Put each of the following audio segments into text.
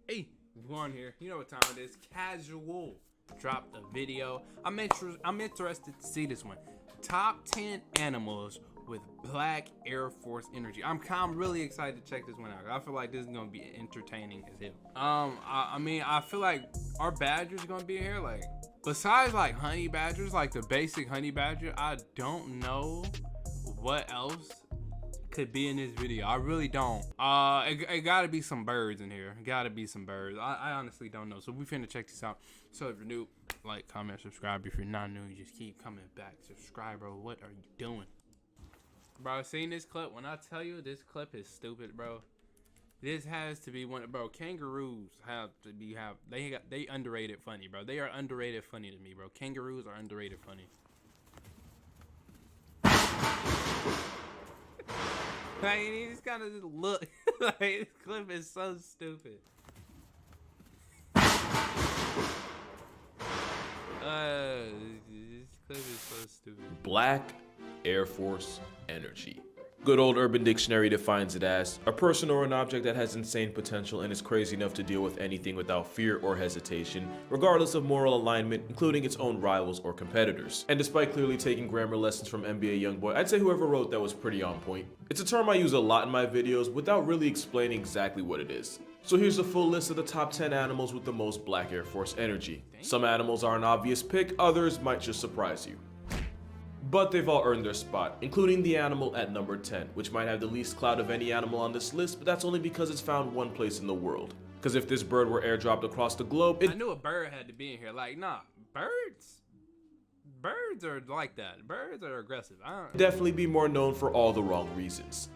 Hey, Warren here. You know what time it is. Casual dropped a video. I'm interested to see this one. Top 10 animals with black Air Force energy. I'm really excited to check this one out. I feel like this is gonna be entertaining as hell. I mean, I feel like our badgers gonna be in here. Like, besides like honey badgers, like the basic honey badger, I don't know what else could be in this video. I really don't. It gotta be some birds in here. Gotta be some birds. I honestly don't know. So we finna check this out. So if you're new, like, comment, subscribe. If you're not new, you just keep coming back. Subscribe, bro. What are you doing? Bro, seen this clip? When I tell you this clip is stupid, bro. This has to be one. Bro, kangaroos they underrated funny, bro. They are underrated funny to me, bro. Kangaroos are underrated funny. Like, he just kind of just look. Like, this clip is so stupid. This clip is so stupid. Black Air Force energy. Good old Urban Dictionary defines it as a person or an object that has insane potential and is crazy enough to deal with anything without fear or hesitation, regardless of moral alignment, including its own rivals or competitors. And despite clearly taking grammar lessons from NBA Youngboy, I'd say whoever wrote that was pretty on point. It's a term I use a lot in my videos without really explaining exactly what it is. So here's a full list of the top 10 animals with the most black Air Force energy. Some animals are an obvious pick, others might just surprise you. But they've all earned their spot, including the animal at number 10, which might have the least clout of any animal on this list, but that's only because it's found one place in the world. Because if this bird were airdropped across the globe, I knew a bird had to be in here. Like, nah, birds are like that. Birds are aggressive. It'd definitely be more known for all the wrong reasons.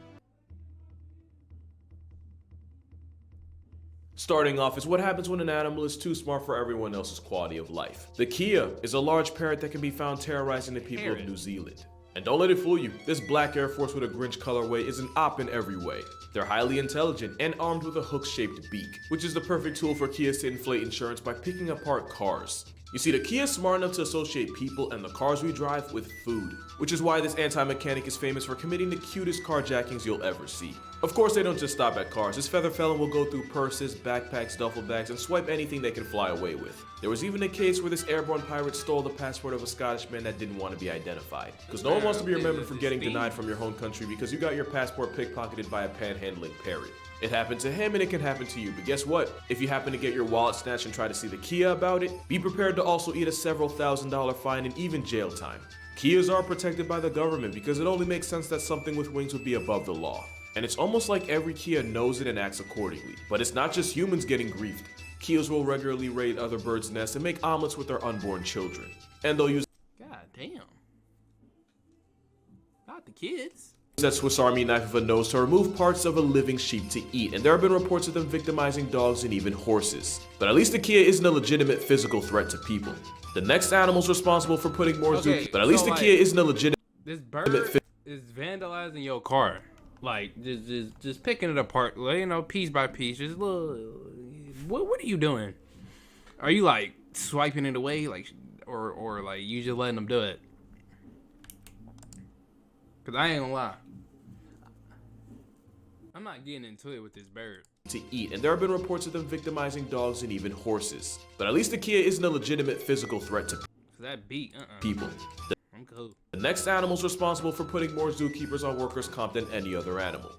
Starting off is what happens when an animal is too smart for everyone else's quality of life. The Kia is a large parrot that can be found terrorizing the people of New Zealand. And don't let it fool you, this black Air Force with a Grinch colorway is an op in every way. They're highly intelligent and armed with a hook-shaped beak, which is the perfect tool for Kias to inflate insurance by picking apart cars. You see, the Kia is smart enough to associate people and the cars we drive with food, which is why this anti-mechanic is famous for committing the cutest carjackings you'll ever see. Of course, they don't just stop at cars. This feather felon will go through purses, backpacks, duffel bags, and swipe anything they can fly away with. There was even a case where this airborne pirate stole the passport of a Scottish man that didn't want to be identified. Because no one wants to be remembered for getting denied from your home country because you got your passport pickpocketed by a panhandling parrot. It happened to him and it can happen to you, but guess what? If you happen to get your wallet snatched and try to see the Kia about it, be prepared to also eat a several $1,000 fine and even jail time. Kias are protected by the government because it only makes sense that something with wings would be above the law. And it's almost like every Kia knows it and acts accordingly. But it's not just humans getting griefed. Kias will regularly raid other birds' nests and make omelets with their unborn children. And they'll use God damn. Not the kids. that Swiss Army knife of a nose to remove parts of a living sheep to eat, and there have been reports of them victimizing dogs and even horses. But at least the Kia isn't a legitimate physical threat to people. The next animal's responsible for putting more Kia isn't a legitimate. This bird is vandalizing your car, like just picking it apart, you know, piece by piece. Just little. What are you doing? Are you like swiping it away, like, or like you just letting them do it? Cause I ain't gonna lie, I'm not getting into it with this bird. To eat, and there have been reports of them victimizing dogs and even horses. But at least the Kia isn't a legitimate physical threat to people. I'm cool. The next animal's responsible for putting more zookeepers on workers' comp than any other animal.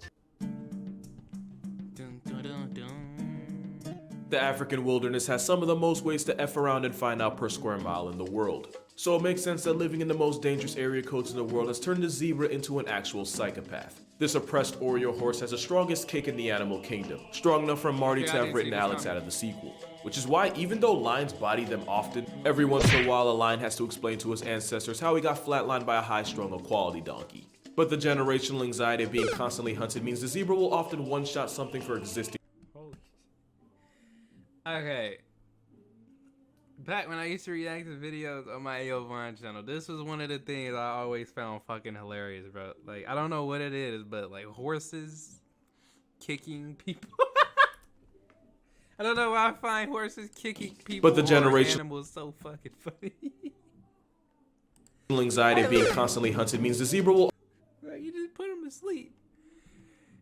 The African wilderness has some of the most ways to F around and find out per square mile in the world. So it makes sense that living in the most dangerous area codes in the world has turned the zebra into an actual psychopath. This oppressed Oreo horse has the strongest kick in the animal kingdom, strong enough for Marty to have written Alex out of the sequel. Which is why, even though lions body them often, every once in a while a lion has to explain to his ancestors how he got flatlined by a high-strung equality donkey. But the generational anxiety of being constantly hunted means the zebra will often one-shot something for existing. Okay. Back when I used to react to videos on my AO Vine channel, this was one of the things I always found fucking hilarious, bro. Like, I don't know what it is, but like horses kicking people. I don't know why I find horses kicking people. But the generational animals so fucking funny. Anxiety of being constantly hunted means the zebra will. Like, you just put them to sleep.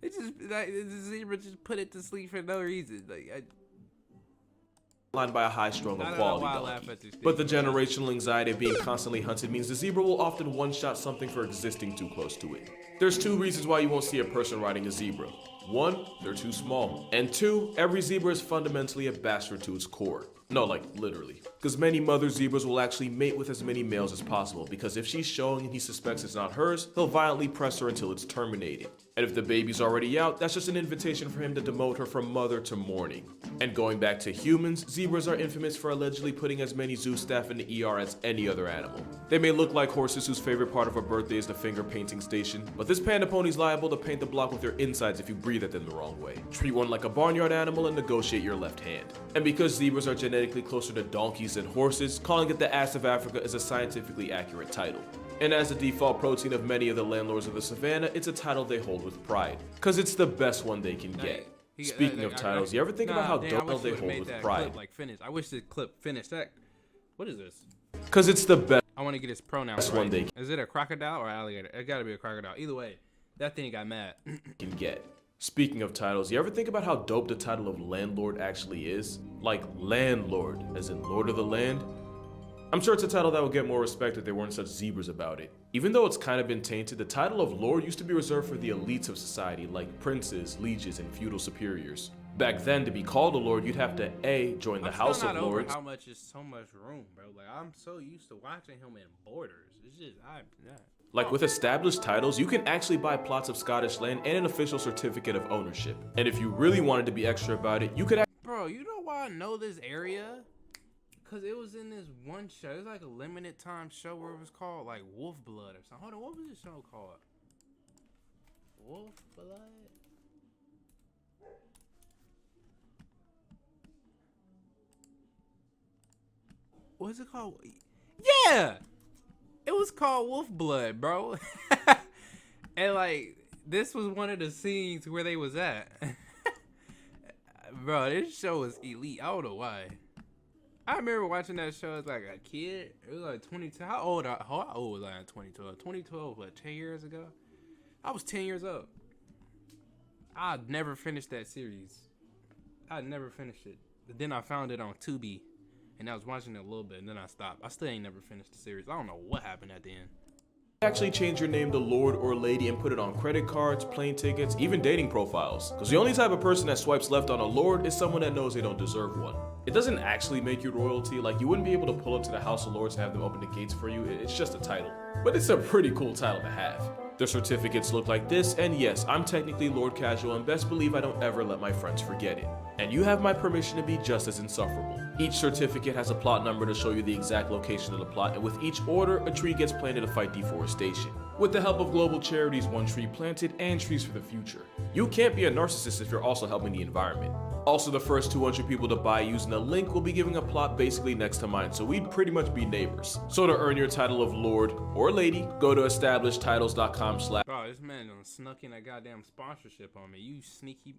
It just like the zebra just put it to sleep for no reason. Like lined by a high-strung I and don't know quality why I laugh donkey. at this But the thing. generational anxiety of being constantly hunted means the zebra will often one-shot something for existing too close to it. There's two reasons why you won't see a person riding a zebra. One, they're too small. And two, every zebra is fundamentally a bastard to its core. No, like literally. Because many mother zebras will actually mate with as many males as possible, because if she's showing and he suspects it's not hers, he'll violently press her until it's terminated. And if the baby's already out, that's just an invitation for him to demote her from mother to mourning. And going back to humans, zebras are infamous for allegedly putting as many zoo staff in the ER as any other animal. They may look like horses whose favorite part of a birthday is the finger painting station, but this panda pony's liable to paint the block with their insides if you breathe at them the wrong way. Treat one like a barnyard animal and negotiate your left hand. And because zebras are genetically closer to donkeys than horses, calling it the ass of Africa is a scientifically accurate title. And as the default protein of many of the landlords of the savannah, it's a title they hold with pride, because it's the best one they can get. Speaking of titles, you ever think about how dope they hold with pride? I wish this clip finished that. What is this? Because it's the best I want to get his pronouns one right. they Is it a crocodile or alligator? It gotta be a crocodile. Either way, that thing got mad. can get. Speaking of titles, you ever think about how dope the title of landlord actually is? Like landlord, as in lord of the land? I'm sure it's a title that would get more respect if there weren't such zebras about it. Even though it's kind of been tainted, the title of lord used to be reserved for the elites of society, like princes, lieges, and feudal superiors. Back then, to be called a lord, you'd have to A, join the House of Lords. How much is so much room, bro? Like, I'm so used to watching him in Borders. It's just, Like with established titles, you can actually buy plots of Scottish land and an official certificate of ownership. And if you really wanted to be extra about it, you could Bro, you know why I know this area? Cause it was in this one show. It was like a limited time show where it was called like Wolf Blood or something. Hold on, what was this show called? Wolf Blood? What's it called? Yeah! It was called Wolf Blood, bro. And like, this was one of the scenes where they was at. Bro, this show was elite. I don't know why. I remember watching that show as like a kid. It was like 2012. How old was I in 2012? 2012, what, 10 years ago? I was 10 years old. I'd never finished that series. I never finished it. But then I found it on Tubi. And I was watching it a little bit and then I stopped. I still ain't never finished the series. I don't know what happened at the end. actually change your name to Lord or Lady and put it on credit cards, plane tickets, even dating profiles. Because the only type of person that swipes left on a Lord is someone that knows they don't deserve one. It doesn't actually make you royalty. Like, you wouldn't be able to pull up to the House of Lords and have them open the gates for you. It's just a title. But it's a pretty cool title to have. The certificates look like this, and yes, I'm technically Lord Casual, and best believe I don't ever let my friends forget it. And you have my permission to be just as insufferable. Each certificate has a plot number to show you the exact location of the plot, and with each order, a tree gets planted to fight deforestation. With the help of global charities, one tree planted and trees for the future. You can't be a narcissist if you're also helping the environment. Also, the first 200 people to buy using a link will be giving a plot basically next to mine, so we'd pretty much be neighbors. So to earn your title of Lord or Lady, go to establishedtitles.com/. Bro, this man done snuck in a goddamn sponsorship on me. You sneaky.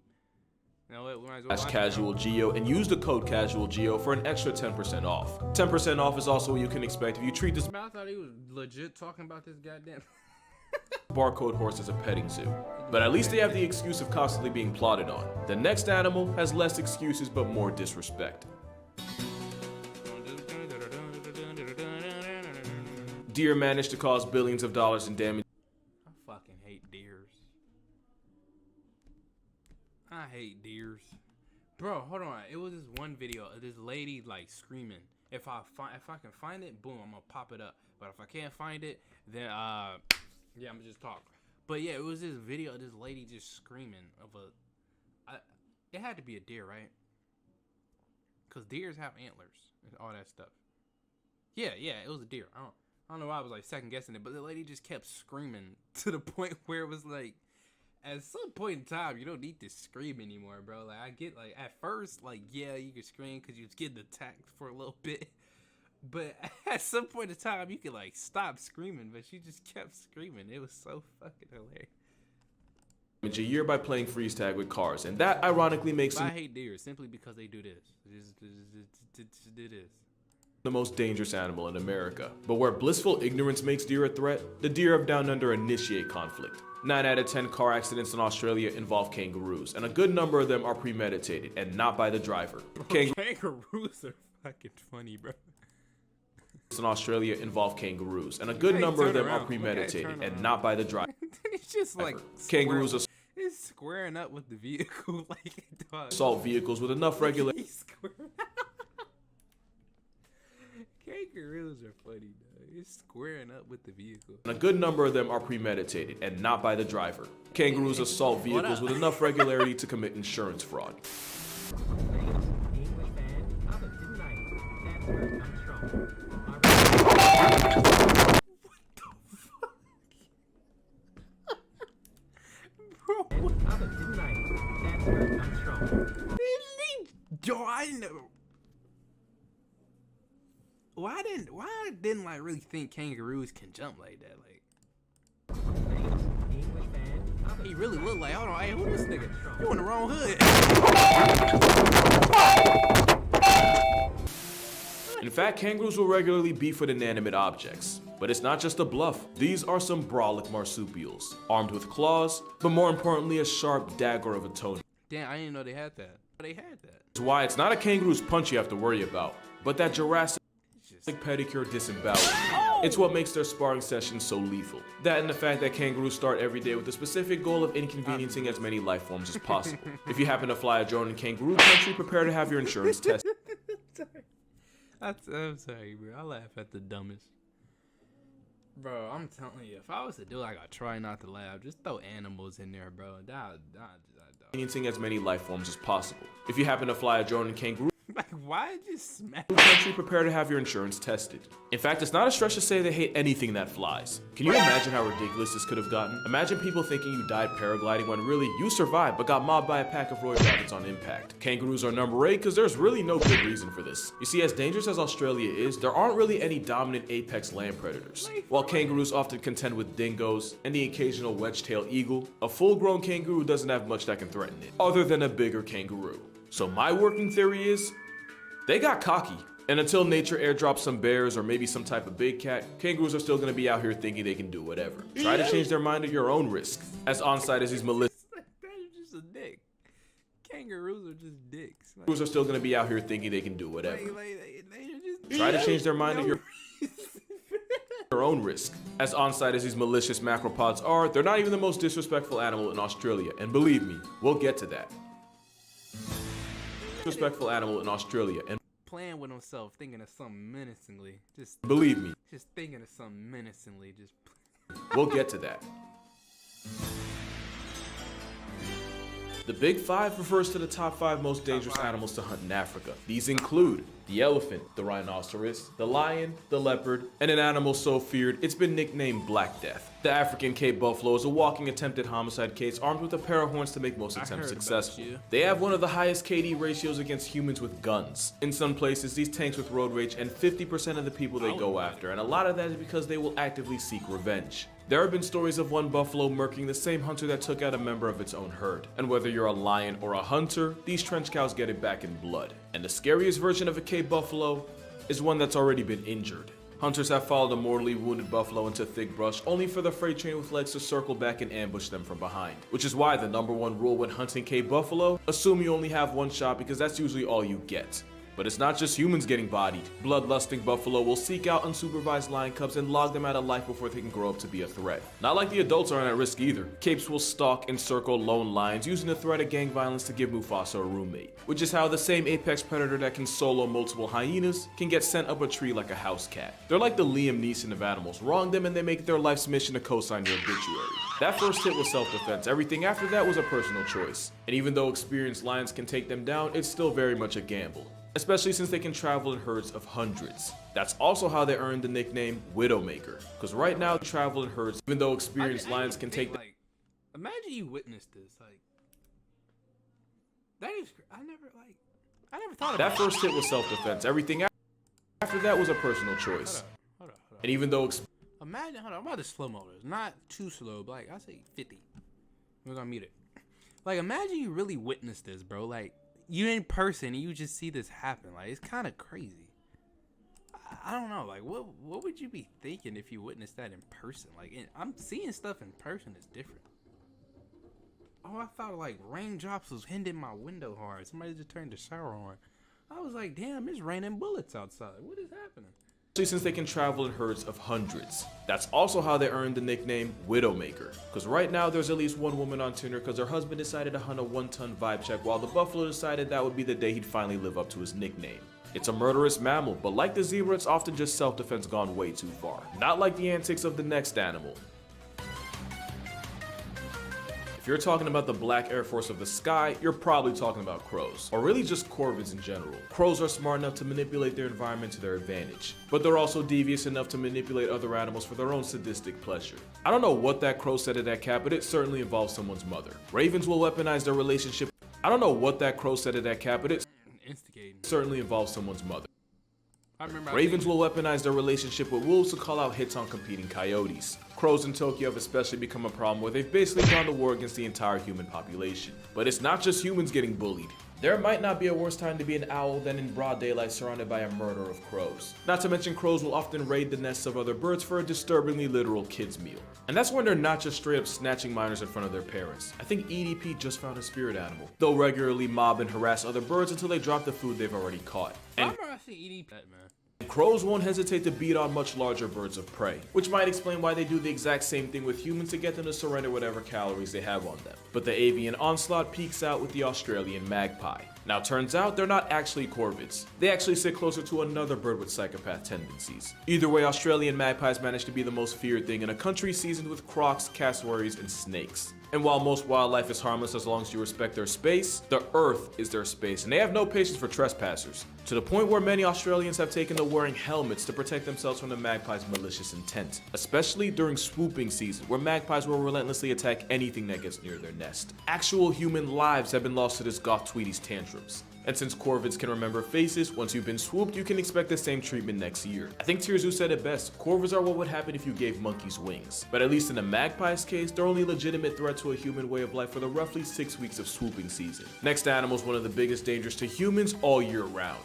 No, we might as well Casual Geo and use the code Casual Geo for an extra 10% off. 10% off is also what you can expect if you treat this. I thought he was legit talking about this goddamn barcode horse as a petting zoo. But at least they have the excuse of constantly being plotted on. The next animal has less excuses but more disrespect. Deer managed to cause billions of dollars in damage. I fucking hate deers. I hate deers. Bro, hold on. It was this one video of this lady like screaming. If I can find it, boom, I'm gonna pop it up. But if I can't find it, then yeah, I'm gonna just talk. But yeah, it was this video of this lady just screaming of it had to be a deer, right? Cause deers have antlers and all that stuff. Yeah, it was a deer. I don't know why I was like second guessing it, but the lady just kept screaming to the point where it was like, at some point in time, you don't need to scream anymore, bro. Like, I get, like, at first, like, yeah, you can scream because you was getting attacked for a little bit. But at some point in time, you could, like, stop screaming. But she just kept screaming. It was so fucking hilarious. A year by playing freeze tag with cars. And that, ironically, makes I hate deer simply because they do this. Just do this. the most dangerous animal in America. But where blissful ignorance makes deer a threat, the deer of down under initiate conflict. 9 out of 10 car accidents in Australia involve kangaroos, and a good number of them are premeditated and not by the driver. Kangaroos are fucking funny, bro. In Australia involve kangaroos, and a good number of them are premeditated and not by the driver. It's just like kangaroos it's squaring up with the vehicle like dog. assault vehicles with enough regulation. Kangaroos are funny, though. It's squaring up with the vehicle. And a good number of them are premeditated and not by the driver. Kangaroos assault vehicles with enough regularity to commit insurance fraud. Yo, I know. Why didn't I really think kangaroos can jump like that? Like, he really looked like, hold on, hey, who this nigga? You in the wrong hood. In fact, kangaroos will regularly beef with inanimate objects. But it's not just a bluff. These are some brolic marsupials, armed with claws, but more importantly, a sharp dagger of a toenail. Damn, I didn't know they had that. They had that. That's why it's not a kangaroo's punch you have to worry about, but that Jurassic pedicure disembowelment. It's what makes their sparring sessions so lethal. That and the fact that kangaroos start every day with the specific goal of inconveniencing as many life forms as possible. If you happen to fly a drone in kangaroo country, prepare to have your insurance tested. I'm sorry, bro. I laugh at the dumbest. Bro, I'm telling you, if I was to do like a try not to laugh, just throw animals in there, bro. Inconveniencing as many life forms as possible. If you happen to fly a drone in kangaroo like, why did you smack? country, prepare to have your insurance tested. In fact, it's not a stretch to say they hate anything that flies. Can you imagine how ridiculous this could have gotten? Imagine people thinking you died paragliding when really you survived but got mobbed by a pack of royal rabbits on impact. Kangaroos are number 8 because there's really no good reason for this. You see, as dangerous as Australia is, there aren't really any dominant apex land predators. While kangaroos often contend with dingoes and the occasional wedge-tailed eagle, a full-grown kangaroo doesn't have much that can threaten it, other than a bigger kangaroo. So my working theory is, they got cocky. And until nature airdrops some bears or maybe some type of big cat, kangaroos are still gonna be out here thinking they can do whatever. Try to change their mind at your own risk. As on-site as these malicious That's just a dick. Kangaroos are just dicks. Like, kangaroos are still gonna be out here thinking they can do whatever. they just Try to change their mind at your own risk. As on-site as these malicious macropods are, they're not even the most disrespectful animal in Australia. And believe me, we'll get to that. Disrespectful animal in Australia, and playing with himself, thinking of something menacingly. Just believe me, just thinking of something menacingly. Just we'll get to that. The Big Five refers to the top 5 most dangerous animals to hunt in Africa. These include the elephant, the rhinoceros, the lion, the leopard, and an animal so feared it's been nicknamed Black Death. The African Cape buffalo is a walking attempted homicide case armed with a pair of horns to make most attempts successful. They have one of the highest KD ratios against humans with guns. In some places, these tanks with road rage and 50% of the people they go after, and a lot of that is because they will actively seek revenge. There have been stories of one buffalo murking the same hunter that took out a member of its own herd. And whether you're a lion or a hunter, these trench cows get it back in blood. And the scariest version of a Cape buffalo is one that's already been injured. Hunters have followed a mortally wounded buffalo into thick brush, only for the freight train with legs to circle back and ambush them from behind. Which is why the #1 rule when hunting Cape buffalo, assume you only have one shot because that's usually all you get. But it's not just humans getting bodied. Bloodlusting buffalo will seek out unsupervised lion cubs and log them out of life before they can grow up to be a threat. Not like the adults aren't at risk either. Capes will stalk and circle lone lions, using the threat of gang violence to give Mufasa a roommate. Which is how the same apex predator that can solo multiple hyenas can get sent up a tree like a house cat. They're like the Liam Neeson of animals. Wrong them and they make their life's mission to co-sign your obituary. That first hit was self-defense. Everything after that was a personal choice. And even though experienced lions can take them down, it's still very much a gamble. Especially since they can travel in herds of hundreds. That's also how they earned the nickname Widowmaker. Because right now, they travel in herds, even though experienced lions can take them. Like, imagine you witnessed this. Like, that is, I never thought about that. First hit was self-defense. Everything after that was a personal choice. Hold on. And even though imagine, hold on, I'm about to slow mo this. Not too slow, but like, I say 50. We're gonna mute it. Like, imagine you really witnessed this, bro. Like, you in person and you just see this happen. Like, it's kind of crazy. I don't know. Like, what would you be thinking if you witnessed that in person? Like, I'm seeing stuff in person is different. Oh, I thought like raindrops was hitting my window hard. Somebody just turned the shower on. I was like, damn, it's raining bullets outside. What is happening? Especially since they can travel in herds of hundreds. That's also how they earned the nickname Widowmaker. Because right now there's at least one woman on Tinder because her husband decided to hunt a 1-ton vibe check while the buffalo decided that would be the day he'd finally live up to his nickname. It's a murderous mammal, but like the zebra, it's often just self-defense gone way too far. Not like the antics of the next animal. If you're talking about the Black Air Force of the sky, you're probably talking about crows, or really just corvids in general. Crows are smart enough to manipulate their environment to their advantage, but they're also devious enough to manipulate other animals for their own sadistic pleasure. I don't know what that crow said at that cat, but it certainly involves someone's mother. Ravens will weaponize their relationship. I don't know what that crow said at that cat, but it certainly involves someone's mother. Ravens will weaponize their relationship with wolves to call out hits on competing coyotes. Crows in Tokyo have especially become a problem where they've basically gone to war against the entire human population. But it's not just humans getting bullied. There might not be a worse time to be an owl than in broad daylight surrounded by a murder of crows. Not to mention crows will often raid the nests of other birds for a disturbingly literal kids meal. And that's when they're not just straight up snatching minors in front of their parents. I think EDP just found a spirit animal. They'll regularly mob and harass other birds until they drop the food they've already caught. And crows won't hesitate to beat on much larger birds of prey, which might explain why they do the exact same thing with humans to get them to surrender whatever calories they have on them. But the avian onslaught peaks out with the Australian magpie. Now turns out they're not actually corvids. They actually sit closer to another bird with psychopath tendencies. Either way, Australian magpies manage to be the most feared thing in a country seasoned with crocs, cassowaries, and snakes. And while most wildlife is harmless as long as you respect their space, the earth is their space, and they have no patience for trespassers. To the point where many Australians have taken to wearing helmets to protect themselves from the magpie's malicious intent. Especially during swooping season, where magpies will relentlessly attack anything that gets near their nest. Actual human lives have been lost to this goth Tweety's tantrums. And since corvids can remember faces, once you've been swooped, you can expect the same treatment next year. I think Tirzu said it best, corvids are what would happen if you gave monkeys wings. But at least in the magpie's case, they're only a legitimate threat to a human way of life for the roughly 6 weeks of swooping season. Next animal is one of the biggest dangers to humans all year round.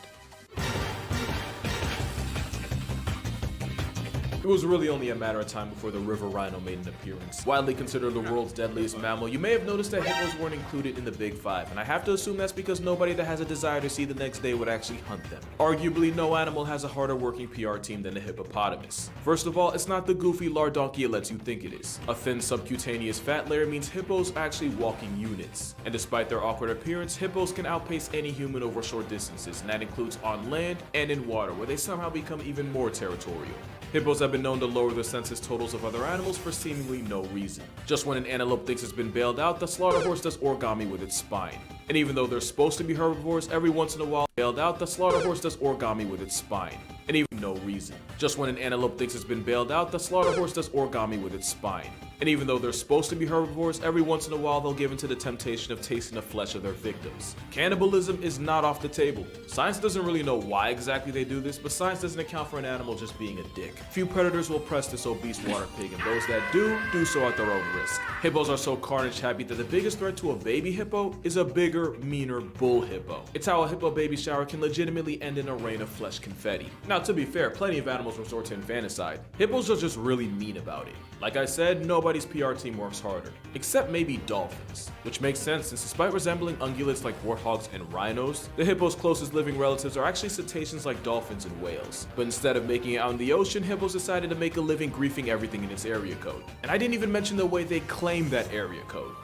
It was really only a matter of time before the river rhino made an appearance. Widely considered the world's deadliest mammal, you may have noticed that hippos weren't included in the Big Five, and I have to assume that's because nobody that has a desire to see the next day would actually hunt them. Arguably, no animal has a harder working PR team than a hippopotamus. First of all, it's not the goofy lardonky it lets you think it is. A thin subcutaneous fat layer means hippos are actually walking units. And despite their awkward appearance, hippos can outpace any human over short distances, and that includes on land and in water, where they somehow become even more territorial. Hippos have been known to lower the census totals of other animals for seemingly no reason. Just when an antelope thinks it's been bailed out, the slaughter horse does origami with its spine. And even though they're supposed to be herbivores, every once in a while, bailed out, the slaughter horse does origami with its spine. And even no reason. Just when an antelope thinks it's been bailed out, the slaughter horse does origami with its spine. And even though they're supposed to be herbivores, every once in a while they'll give into the temptation of tasting the flesh of their victims. Cannibalism is not off the table. Science doesn't really know why exactly they do this, but science doesn't account for an animal just being a dick. Few predators will press this obese water pig, and those that do so at their own risk. Hippos are so carnage happy that the biggest threat to a baby hippo is a bigger, meaner bull hippo. It's how a hippo baby shower can legitimately end in a rain of flesh confetti. Now to be fair, plenty of animals resort to infanticide. Hippos are just really mean about it. Like I said, nobody's PR team works harder, except maybe dolphins. Which makes sense since despite resembling ungulates like warthogs and rhinos, the hippo's closest living relatives are actually cetaceans like dolphins and whales. But instead of making it out in the ocean, hippos decided to make a living griefing everything in its area code. And I didn't even mention the way they claim that area code.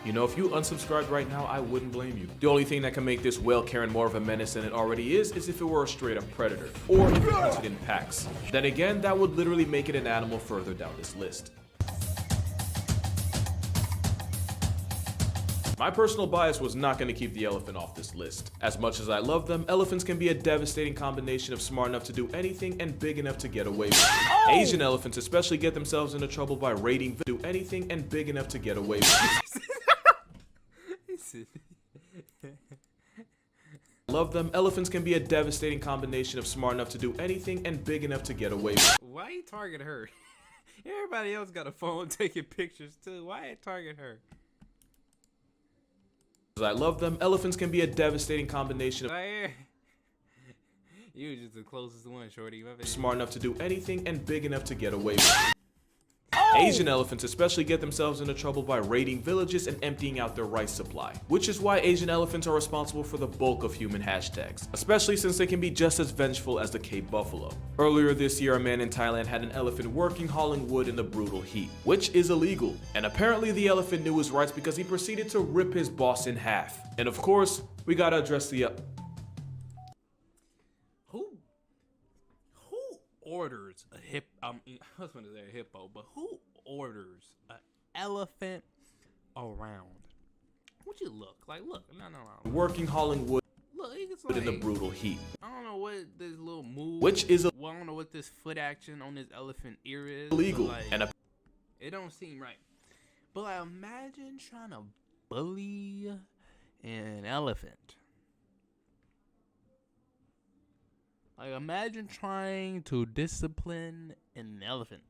You know, if you unsubscribed right now, I wouldn't blame you. The only thing that can make this whale Karen more of a menace than it already is if it were a straight up predator, or if it hunted in packs. Then again, that would literally make it an animal further down this list. My personal bias was not going to keep the elephant off this list. As much as I love them, elephants can be a devastating combination of smart enough to do anything and big enough to get away with it. Oh! Asian elephants especially get themselves into trouble by raiding do anything and big enough to get away with it. Love them, elephants can be a devastating combination of smart enough to do anything and big enough to get away with it. Why you target her? Everybody else got a phone taking pictures too. Why it target her? I love them. Elephants can be a devastating combination of you was just the closest one, shorty. smart enough to do anything and big enough to get away with it. Asian elephants especially get themselves into trouble by raiding villages and emptying out their rice supply, which is why Asian elephants are responsible for the bulk of human hashtags, especially since they can be just as vengeful as the Cape buffalo. Earlier this year, a man in Thailand had an elephant working hauling wood in the brutal heat, which is illegal, and apparently the elephant knew his rights because he proceeded to rip his boss in half. And of course, we gotta address the Who orders a I was gonna say a hippo, but who orders an elephant around? What you look like? Look, no. working hauling wood Look, it's like, in the brutal heat, I don't know what this little move, which is I don't know what this foot action on this elephant ear is. illegal, like, and it don't seem right. But like, imagine trying to bully an elephant. Like, imagine trying to discipline an elephant.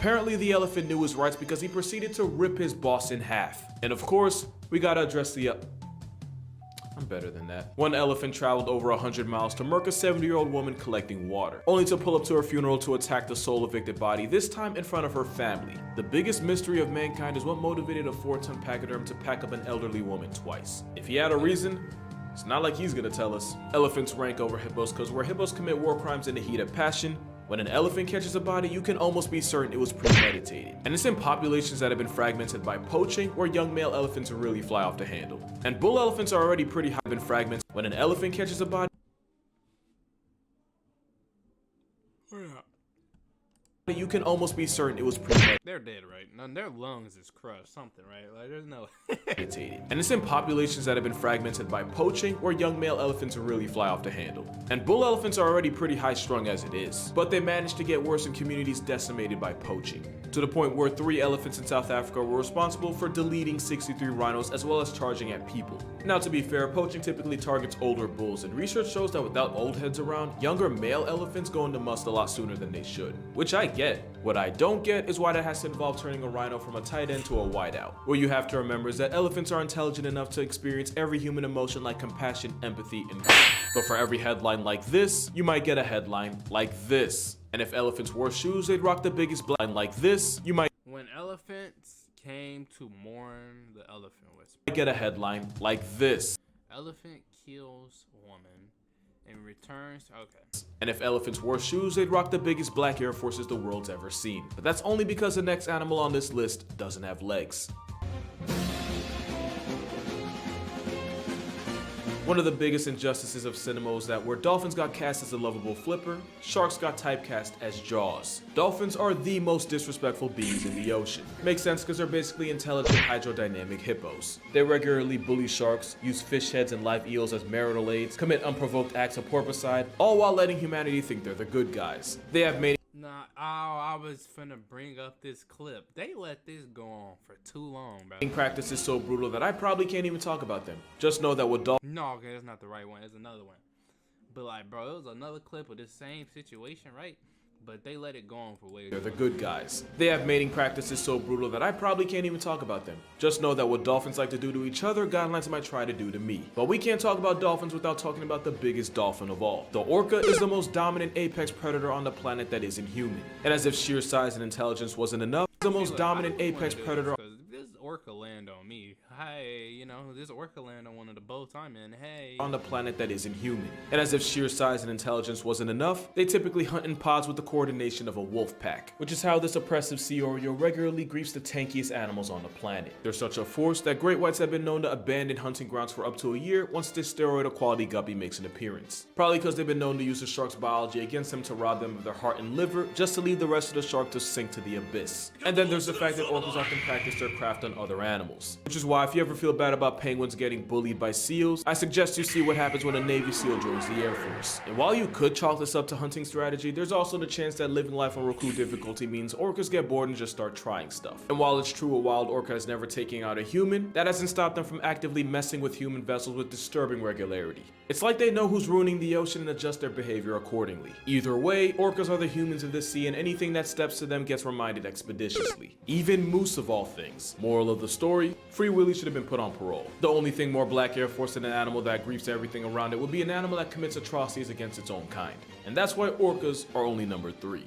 apparently the elephant knew his rights because he proceeded to rip his boss in half. And of course, we gotta address the I'm better than that. One elephant traveled over 100 miles to murk a 70-year-old woman collecting water, only to pull up to her funeral to attack the sole evicted body, this time in front of her family. The biggest mystery of mankind is what motivated a 4-ton pachyderm to pack up an elderly woman twice. If he had a reason, it's not like he's gonna tell us. Elephants rank over hippos because where hippos commit war crimes in the heat of passion, when an elephant catches a body, you can almost be certain it was premeditated. And it's in populations that have been fragmented by poaching where young male elephants really fly off the handle. And bull elephants are already pretty high in fragments. When an elephant catches a body, you can almost be certain it was premeditated. They're dead, right? None, their lungs is crushed, something, right? Like, there's no. And it's in populations that have been fragmented by poaching where young male elephants really fly off the handle. And bull elephants are already pretty high strung as it is, but they managed to get worse in communities decimated by poaching, to the point where 3 elephants in South Africa were responsible for deleting 63 rhinos as well as charging at people. Now, to be fair, poaching typically targets older bulls, and research shows that without old heads around, younger male elephants go into must a lot sooner than they should, which I get. What I don't get is why that has to involve turning a rhino from a tight end to a wideout. What you have to remember is that elephants are intelligent enough to experience every human emotion like compassion, empathy, and grief. But for every headline like this, you might get a headline like this. And if elephants wore shoes, they'd rock the biggest blind like this, you might When elephants came to mourn the elephant whisperer, get a headline like this. Elephant kills woman and returns. Okay. And if elephants wore shoes, they'd rock the biggest black Air Forces the world's ever seen. But that's only because the next animal on this list doesn't have legs. One of the biggest injustices of cinema is that where dolphins got cast as a lovable flipper, sharks got typecast as Jaws. Dolphins are the most disrespectful beings in the ocean. Makes sense because they're basically intelligent hydrodynamic hippos. They regularly bully sharks, use fish heads and live eels as marital aids, commit unprovoked acts of porpoising, all while letting humanity think they're the good guys. They have many Nah, I was finna bring up this clip. They let this go on for too long, bro. practices so brutal that I probably can't even talk about them. Just know that with dolphins, No, okay, that's not the right one. It's another one. But like, bro, it was another clip of this same situation, right? But they let it go on for way too they're the long. good guys. They have mating practices so brutal that I probably can't even talk about them. Just know that what dolphins like to do to each other, guidelines might try to do to me. But we can't talk about dolphins without talking about the biggest dolphin of all. The orca is the most dominant apex predator on the planet that isn't human. And as if sheer size and intelligence wasn't enough, the most dominant apex predator This orca land on me. Hey, you know, this orca land on one of the boats I'm in. Hey. on the planet that isn't human. And as if sheer size and intelligence wasn't enough, they typically hunt in pods with the coordination of a wolf pack, which is how this oppressive sea oriole regularly griefs the tankiest animals on the planet. They're such a force that great whites have been known to abandon hunting grounds for up to a year once this steroid quality guppy makes an appearance. Probably because they've been known to use the shark's biology against them to rob them of their heart and liver just to leave the rest of the shark to sink to the abyss. And then there's the fact that orcas often practice their craft on other animals. mammals. Which is why if you ever feel bad about penguins getting bullied by seals, I suggest you see what happens when a Navy SEAL joins the Air Force. And while you could chalk this up to hunting strategy, there's also the chance that living life on Roku difficulty means orcas get bored and just start trying stuff. And while it's true a wild orca has never taken out a human, that hasn't stopped them from actively messing with human vessels with disturbing regularity. It's like they know who's ruining the ocean and adjust their behavior accordingly. Either way, orcas are the humans of the sea, and anything that steps to them gets reminded expeditiously. Even moose of all things. Moral of the story, Free Willy should have been put on parole. The only thing more Black Air Force than an animal that grieves everything around it would be an animal that commits atrocities against its own kind. And that's why orcas are only number 3.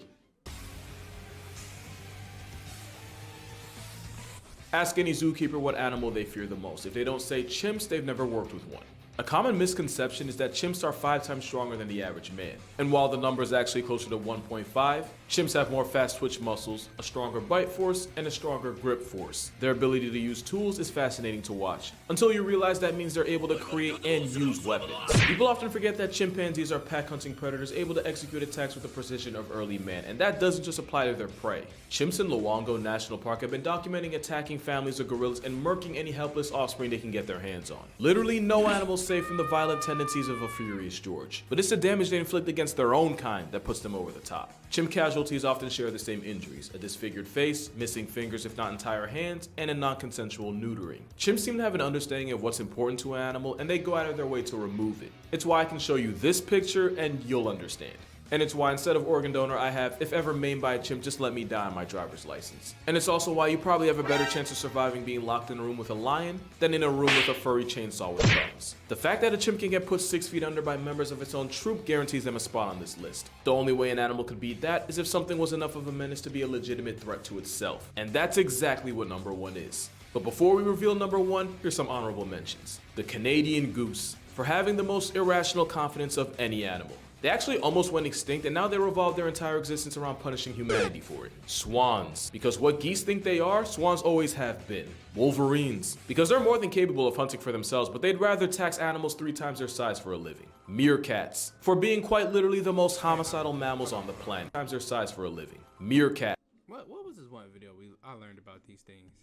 Ask any zookeeper what animal they fear the most. If they don't say chimps, they've never worked with one. A common misconception is that chimps are 5 times stronger than the average man. And while the number is actually closer to 1.5, chimps have more fast twitch muscles, a stronger bite force, and a stronger grip force. Their ability to use tools is fascinating to watch, until you realize that means they're able to create and use weapons. People often forget that chimpanzees are pack hunting predators able to execute attacks with the precision of early man, and that doesn't just apply to their prey. Chimps in Luongo National Park have been documenting attacking families of gorillas and murking any helpless offspring they can get their hands on. Literally no animal safe from the violent tendencies of a furious George. But it's the damage they inflict against their own kind that puts them over the top. Chimp casualties often share the same injuries: a disfigured face, missing fingers if not entire hands, and a non-consensual neutering. Chimps seem to have an understanding of what's important to an animal, and they go out of their way to remove it. It's why I can show you this picture and you'll understand. And it's why instead of organ donor, I have, if ever maimed by a chimp, just let me die on my driver's license. And it's also why you probably have a better chance of surviving being locked in a room with a lion than in a room with a furry chainsaw with thumbs. The fact that a chimp can get put 6 feet under by members of its own troop guarantees them a spot on this list. The only way an animal could beat that is if something was enough of a menace to be a legitimate threat to itself. And that's exactly what number 1 is. But before we reveal number 1, here's some honorable mentions. The Canadian goose, for having the most irrational confidence of any animal. They actually almost went extinct, and now they revolve their entire existence around punishing humanity for it. Swans, because what geese think they are, swans always have been. Wolverines, because they're more than capable of hunting for themselves, but they'd rather tax animals 3 times their size for a living. Meerkats, for being quite literally the most homicidal mammals on the planet, 3 times their size for a living. Meerkat. What was this one video I learned about these things?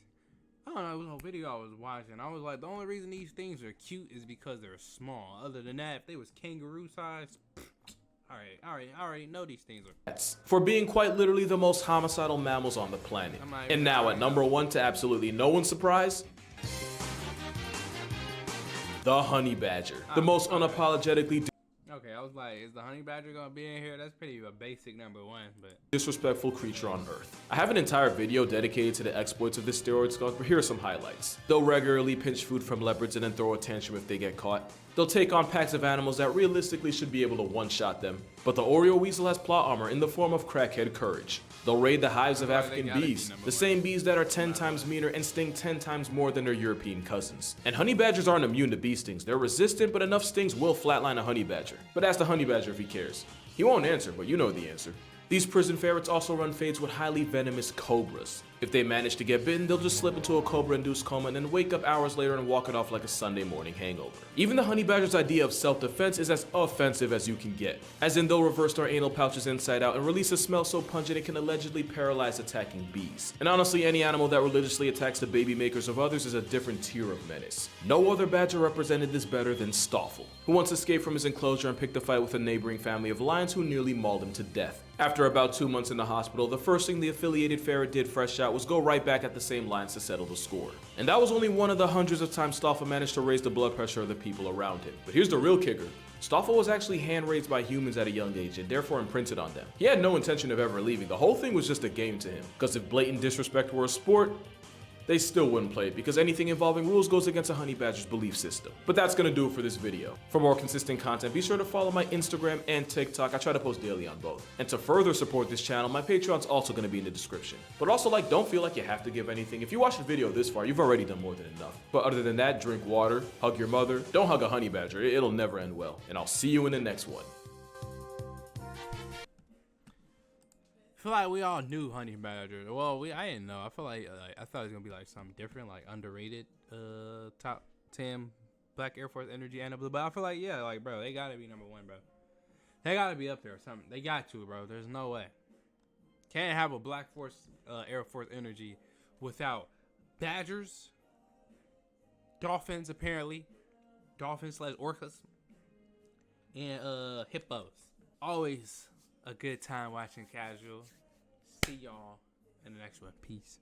I don't know, it was a video I was watching. I was like, the only reason these things are cute is because they're small. Other than that, if they was kangaroo size, I already know these things are. For being quite literally the most homicidal mammals on the planet. And now at number 1, to absolutely no one's surprise, the honey badger. The most unapologetically Okay, I was like, is the honey badger gonna be in here? That's pretty a basic number 1, but disrespectful creature on Earth. I have an entire video dedicated to the exploits of this steroid skunk, but here are some highlights. They'll regularly pinch food from leopards and then throw a tantrum if they get caught. They'll take on packs of animals that realistically should be able to one-shot them. But the Oreo weasel has plot armor in the form of crackhead courage. They'll raid the hives of African bees, the same bees that are 10 times meaner and sting 10 times more than their European cousins. And honey badgers aren't immune to bee stings. They're resistant, but enough stings will flatline a honey badger. But ask the honey badger if he cares. He won't answer, but you know the answer. These prison ferrets also run fades with highly venomous cobras. If they manage to get bitten, they'll just slip into a cobra-induced coma and then wake up hours later and walk it off like a Sunday morning hangover. Even the honey badger's idea of self-defense is as offensive as you can get. As in, they'll reverse their anal pouches inside out and release a smell so pungent it can allegedly paralyze attacking bees. And honestly, any animal that religiously attacks the baby makers of others is a different tier of menace. No other badger represented this better than Stoffel, who once escaped from his enclosure and picked a fight with a neighboring family of lions who nearly mauled him to death. After about 2 months in the hospital, the first thing the affiliated ferret did fresh out was go right back at the same lines to settle the score. And that was only one of the hundreds of times Stoffel managed to raise the blood pressure of the people around him. But here's the real kicker. Stoffel was actually hand-raised by humans at a young age and therefore imprinted on them. He had no intention of ever leaving. The whole thing was just a game to him. Because if blatant disrespect were a sport, they still wouldn't play it because anything involving rules goes against a honey badger's belief system. But that's gonna do it for this video. For more consistent content, be sure to follow my Instagram and TikTok. I try to post daily on both. And to further support this channel, my Patreon's also gonna be in the description. But also, don't feel like you have to give anything. If you watched the video this far, you've already done more than enough. But other than that, drink water, hug your mother, don't hug a honey badger, it'll never end well. And I'll see you in the next one. I feel like we all knew honey badger. Well, I didn't know. I feel like I thought it was gonna be like something different, like underrated, top 10 Black Air Force energy animal. But I feel like bro, they gotta be number 1, bro. They gotta be up there or something. They got to, bro. There's no way. Can't have a Black Air Force energy without badgers, dolphins apparently, dolphins/orcas, and hippos. Always a good time watching Casual. See y'all in the next one. Peace.